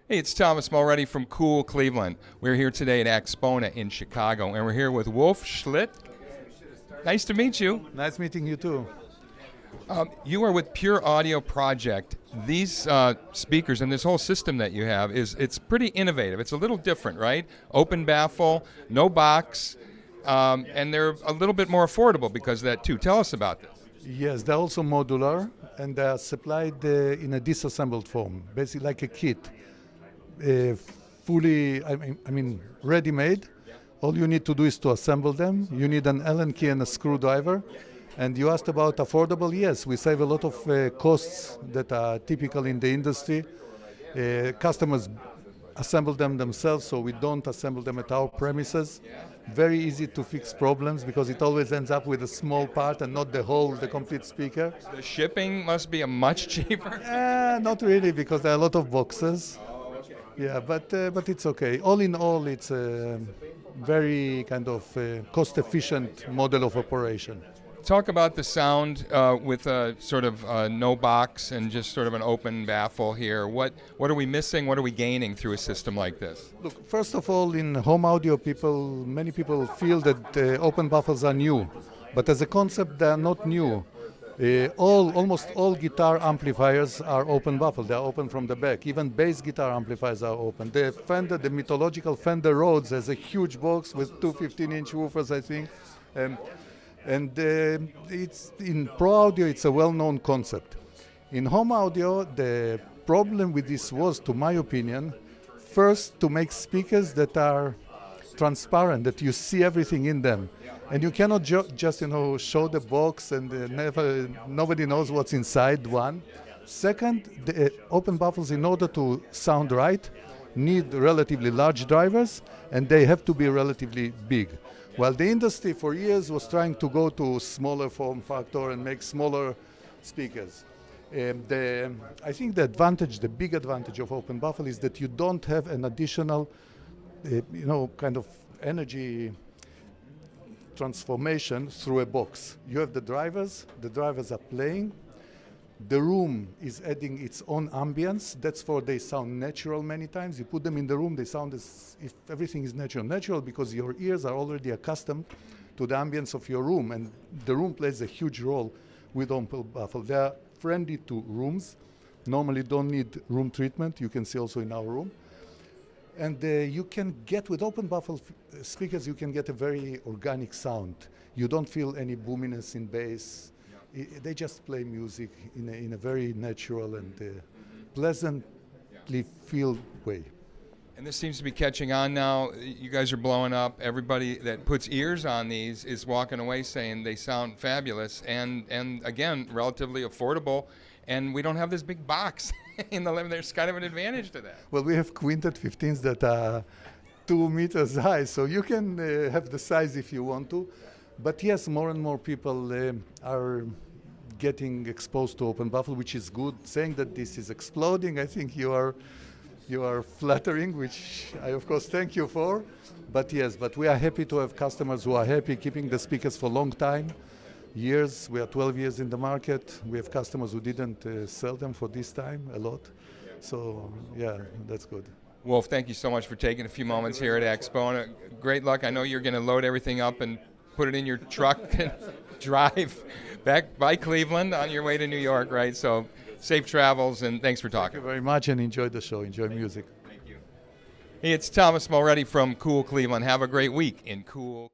Hey, it's Thomas Mulready from Cool Cleveland. We're here today at Axpona in Chicago, and we're here with Wolf Schlik. Nice to meet you. Nice meeting you too. You are with PureAudioProject. These speakers and this whole system that you have it's pretty innovative. It's a little different, right? Open baffle, no box, and they're a little bit more affordable because of that too. Tell us about this. Yes, they're also modular and they are supplied in a disassembled form, basically like a kit, fully, ready-made. All you need to do is to assemble them. You need an Allen key and a screwdriver. And you asked about affordable. Yes, we save a lot of costs that are typical in the industry. Customers assemble them themselves, so we don't assemble them at our premises. Very easy to fix problems because it always ends up with a small part and not the complete speaker. The shipping must be a much cheaper. Not really, because there are a lot of boxes. Yeah, but it's okay. All in all, it's a very kind of cost-efficient model of operation. Talk about the sound with a sort of no box and just sort of an open baffle here. What are we missing? What are we gaining through a system like this? Look, first of all, in home audio, many people feel that open baffles are new, but as a concept, they are not new. Almost all guitar amplifiers are open baffle. They are open from the back. Even bass guitar amplifiers are open. The mythological Fender Rhodes has a huge box with two 15-inch woofers, I think. It's in pro audio, it's a well-known concept. In home audio, the problem with this was, to my opinion, first to make speakers that are transparent, that you see everything in them. And you cannot just show the box and nobody knows what's inside one. Second, the open baffles, in order to sound right, need relatively large drivers, and they have to be relatively big. While the industry for years was trying to go to smaller form factor and make smaller speakers. I think the big advantage of open baffle is that you don't have an additional, kind of energy transformation through a box. You have the drivers are playing. The room is adding its own ambience. That's why they sound natural many times. You put them in the room, they sound as if everything is natural. Natural because your ears are already accustomed to the ambience of your room, and the room plays a huge role with open baffle. They are friendly to rooms. Normally don't need room treatment. You can see also in our room. And you can get, with open baffle speakers, you can get a very organic sound. You don't feel any boominess in bass. They just play music in a very natural and pleasantly feel way. And this seems to be catching on now. You guys are blowing up. Everybody that puts ears on these is walking away saying they sound fabulous and again, relatively affordable. And we don't have this big box in the living. There's kind of an advantage to that. Well, we have quintet 15s that are 2 meters high, so you can have the size if you want to. But yes, more and more people are getting exposed to open baffle, which is good. Saying that this is exploding, I think you are flattering, which I of course thank you for. But yes, we are happy to have customers who are happy keeping the speakers for a long time, years. We are 12 years in the market. We have customers who didn't sell them for this time a lot. So yeah, that's good. Wolf, thank you so much for taking a few moments here at Axpona. Great luck. I know you're going to load everything up and put it in your truck and drive back by Cleveland on your way to New York, right? So safe travels, and thanks for talking. Thank you very much, and enjoy the show. Enjoy music. Thank you. Hey, it's Thomas Mulready from Cool Cleveland. Have a great week in Cool